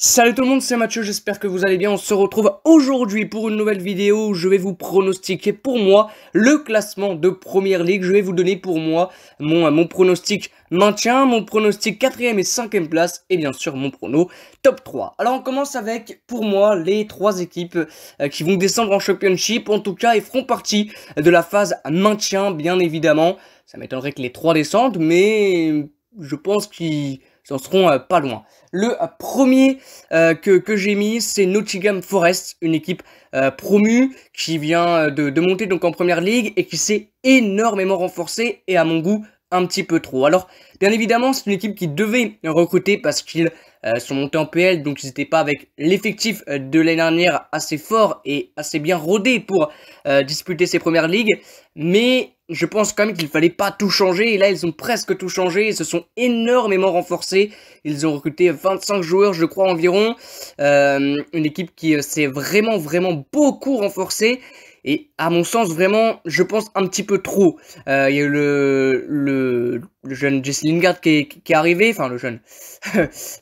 Salut tout le monde, c'est Mathieu, j'espère que vous allez bien. On se retrouve aujourd'hui pour une nouvelle vidéo où je vais vous pronostiquer pour moi le classement de Première Ligue. Je vais vous donner pour moi mon pronostic maintien, mon pronostic 4ème et 5ème place et bien sûr mon prono top 3. Alors on commence avec pour moi les 3 équipes qui vont descendre en Championship, en tout cas et feront partie de la phase maintien bien évidemment. Ça m'étonnerait que les 3 descendent mais je pense qu'ils en seront pas loin. Le premier que j'ai mis, c'est Nottingham Forest, une équipe promue qui vient de monter donc en première ligue et qui s'est énormément renforcée et à mon goût un petit peu trop. Alors bien évidemment c'est une équipe qui devait recruter parce qu'ils sont montés en PL, donc ils n'étaient pas avec l'effectif de l'année dernière assez fort et assez bien rodé pour disputer ces premières ligues, mais je pense quand même qu'il fallait pas tout changer, et là ils ont presque tout changé, ils se sont énormément renforcés, ils ont recruté 25 joueurs je crois environ, une équipe qui s'est vraiment beaucoup renforcée, et à mon sens vraiment je pense un petit peu trop. Il y a eu le jeune Jesse Lingard qui est arrivé, enfin le jeune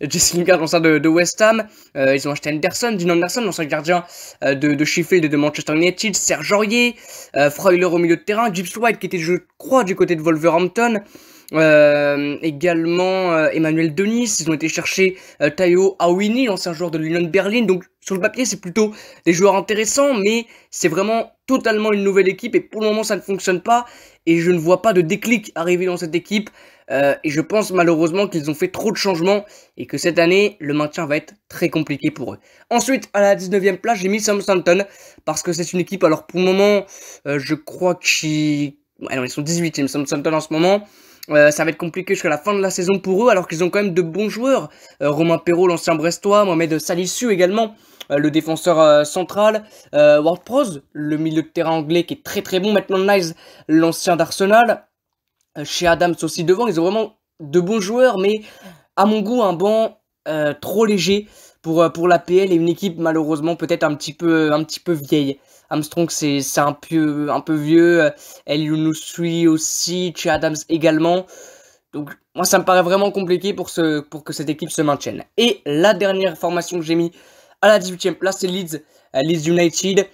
Jesse Lingard l'ancien de West Ham, ils ont acheté Dean Anderson, l'ancien gardien de Sheffield et de Manchester United, Serge Aurier, Freuler au milieu de terrain, Gibbs White qui était je crois du côté de Wolverhampton, également Emmanuel Denis. Ils ont été chercher Taiwo Awoniyi, l'ancien joueur de l'Union Berlin. Donc sur le papier c'est plutôt des joueurs intéressants, mais c'est vraiment totalement une nouvelle équipe et pour le moment ça ne fonctionne pas et je ne vois pas de déclic arriver dans cette équipe, et je pense malheureusement qu'ils ont fait trop de changements et que cette année le maintien va être très compliqué pour eux. Ensuite à la 19ème place j'ai mis Southampton parce que c'est une équipe, alors pour le moment je crois qu'ils sont 18ème Southampton en ce moment. Ça va être compliqué jusqu'à la fin de la saison pour eux, alors qu'ils ont quand même de bons joueurs. Romain Perrault, l'ancien Brestois, Mohamed Salisu également, le défenseur central, Ward-Prowse, le milieu de terrain anglais qui est très bon, maintenant Nice, l'ancien d'Arsenal, chez Adams aussi devant. Ils ont vraiment de bons joueurs, mais à mon goût un banc trop léger pour la PL et une équipe malheureusement peut-être un petit peu vieille. Armstrong c'est un peu vieux, El Younousoui aussi, Che Adams également. Donc moi ça me paraît vraiment compliqué pour que cette équipe se maintienne. Et la dernière formation que j'ai mis à la 18ème place, c'est Leeds United,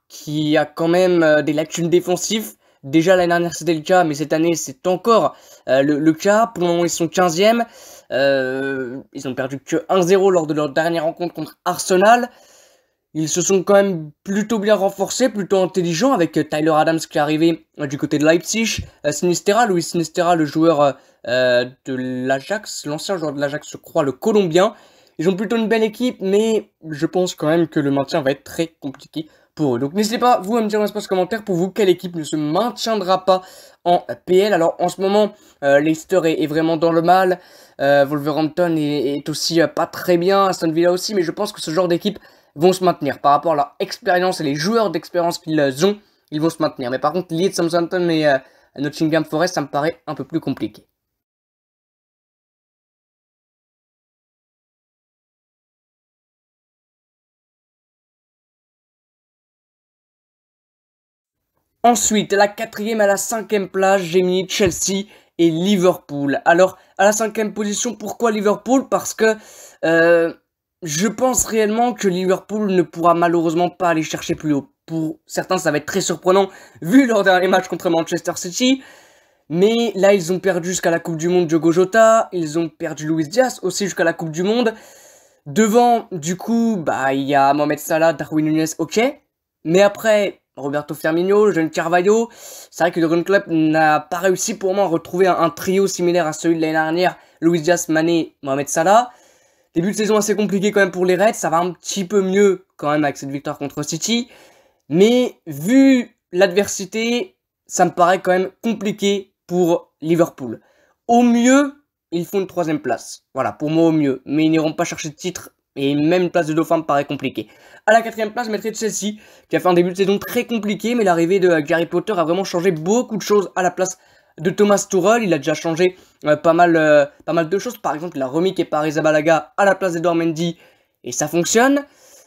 qui a quand même des lacunes défensives. Déjà l'année dernière c'était le cas, mais cette année c'est encore le cas. Pour le moment ils sont 15e. Ils ont perdu que 1-0 lors de leur dernière rencontre contre Arsenal. Ils se sont quand même plutôt bien renforcés, plutôt intelligents, avec Tyler Adams qui est arrivé du côté de Leipzig, Luis Sinistera, le joueur de l'Ajax, l'ancien joueur de l'Ajax, je crois, le Colombien. Ils ont plutôt une belle équipe, mais je pense quand même que le maintien va être très compliqué pour eux. Donc n'hésitez pas, vous, à me dire dans l'espace commentaire, pour vous, quelle équipe ne se maintiendra pas en PL. Alors en ce moment, Leicester est vraiment dans le mal, Wolverhampton est aussi pas très bien, Aston Villa aussi, mais je pense que ce genre d'équipe vont se maintenir. Par rapport à leur expérience et les joueurs d'expérience qu'ils ont, ils vont se maintenir. Mais par contre, Leeds, Southampton et Nottingham Forest, ça me paraît un peu plus compliqué. Ensuite, à la 4ème, à la 5ème place, j'ai mis Chelsea et Liverpool. Alors, à la 5ème position, pourquoi Liverpool? Parce que je pense réellement que Liverpool ne pourra malheureusement pas aller chercher plus haut. Pour certains, ça va être très surprenant, vu leur dernier match contre Manchester City. Mais là, ils ont perdu jusqu'à la Coupe du Monde Diogo Jota, ils ont perdu Luis Diaz aussi jusqu'à la Coupe du Monde. Devant, du coup, bah il y a Mohamed Salah, Darwin Núñez, ok. Mais après, Roberto Firmino, jeune Carvalho, c'est vrai que le Jurgen Klopp n'a pas réussi pour moi à retrouver un trio similaire à celui de l'année dernière, Luis Diaz, Mané, Mohamed Salah. Début de saison assez compliqué quand même pour les Reds, ça va un petit peu mieux quand même avec cette victoire contre City. Mais vu l'adversité, ça me paraît quand même compliqué pour Liverpool. Au mieux, ils font une 3ème place. Voilà, pour moi au mieux. Mais ils n'iront pas chercher de titre. Et même une place de dauphin me paraît compliqué. À la 4ème place, je mettrai Chelsea, qui a fait un début de saison très compliqué. Mais l'arrivée de Gary Potter a vraiment changé beaucoup de choses à la place de Thomas Tuchel. Il a déjà changé pas mal de choses. Par exemple, il a remis Kepa Arrizabalaga à la place d'Edouard Mendy. Et ça fonctionne.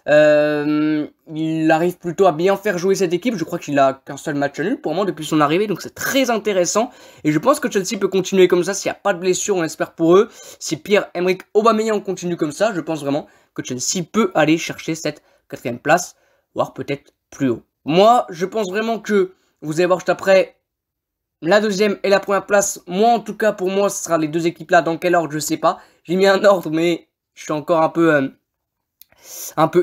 Il arrive plutôt à bien faire jouer cette équipe. Je crois qu'il a qu'un seul match nul pour moi depuis son arrivée, donc c'est très intéressant. Et je pense que Chelsea peut continuer comme ça s'il n'y a pas de blessure, on espère pour eux. Si Pierre-Emerick Aubameyang continue comme ça, je pense vraiment que Chelsea peut aller chercher cette 4e place, voire peut-être plus haut. Moi, je pense vraiment que, vous allez voir juste après, la 2e et la 1re place, moi en tout cas pour moi ce sera les 2 équipes là, dans quel ordre je sais pas. J'ai mis un ordre mais je suis encore un peu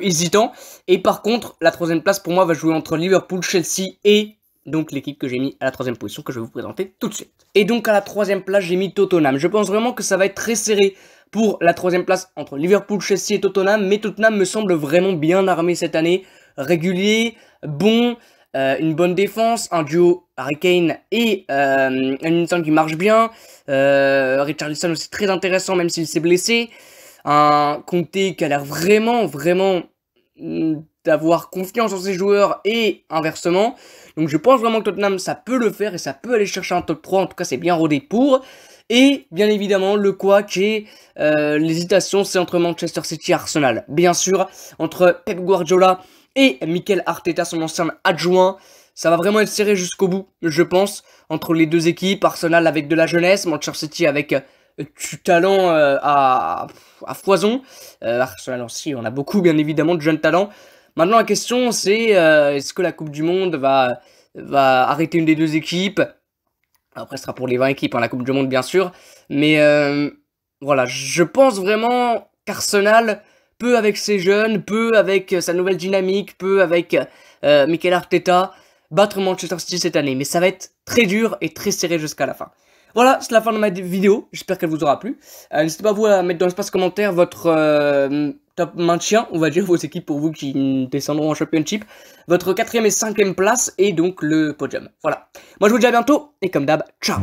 hésitant. Et par contre la 3e place pour moi va jouer entre Liverpool, Chelsea et donc l'équipe que j'ai mis à la 3e position que je vais vous présenter tout de suite. Et donc à la 3e place j'ai mis Tottenham. Je pense vraiment que ça va être très serré pour la 3e place entre Liverpool, Chelsea et Tottenham. Mais Tottenham me semble vraiment bien armé cette année, régulier, bon. Une bonne défense, un duo Harry Kane et Henderson qui marche bien, Richarlison aussi très intéressant même s'il s'est blessé, un Conte qui a l'air vraiment d'avoir confiance en ses joueurs et inversement, donc je pense vraiment que Tottenham ça peut le faire et ça peut aller chercher un top 3, en tout cas c'est bien rodé pour. Et bien évidemment le couac et l'hésitation c'est entre Manchester City et Arsenal, bien sûr entre Pep Guardiola et Mikel Arteta, son ancien adjoint. Ça va vraiment être serré jusqu'au bout, je pense, entre les 2 équipes. Arsenal avec de la jeunesse, Manchester City avec du talent à foison. Arsenal aussi, on a beaucoup, bien évidemment, de jeunes talents. Maintenant, la question, c'est est-ce que la Coupe du Monde va arrêter une des 2 équipes? Après, ce sera pour les 20 équipes, hein, la Coupe du Monde, bien sûr. Mais voilà, je pense vraiment qu'Arsenal peu avec ses jeunes, peu avec sa nouvelle dynamique, peu avec Mikel Arteta, battre Manchester City cette année. Mais ça va être très dur et très serré jusqu'à la fin. Voilà, c'est la fin de ma vidéo. J'espère qu'elle vous aura plu. N'hésitez pas vous à mettre dans l'espace commentaire votre top maintien, on va dire, vos équipes pour vous qui descendront en Championship, votre 4e et 5e place et donc le podium. Voilà. Moi je vous dis à bientôt et comme d'hab, ciao.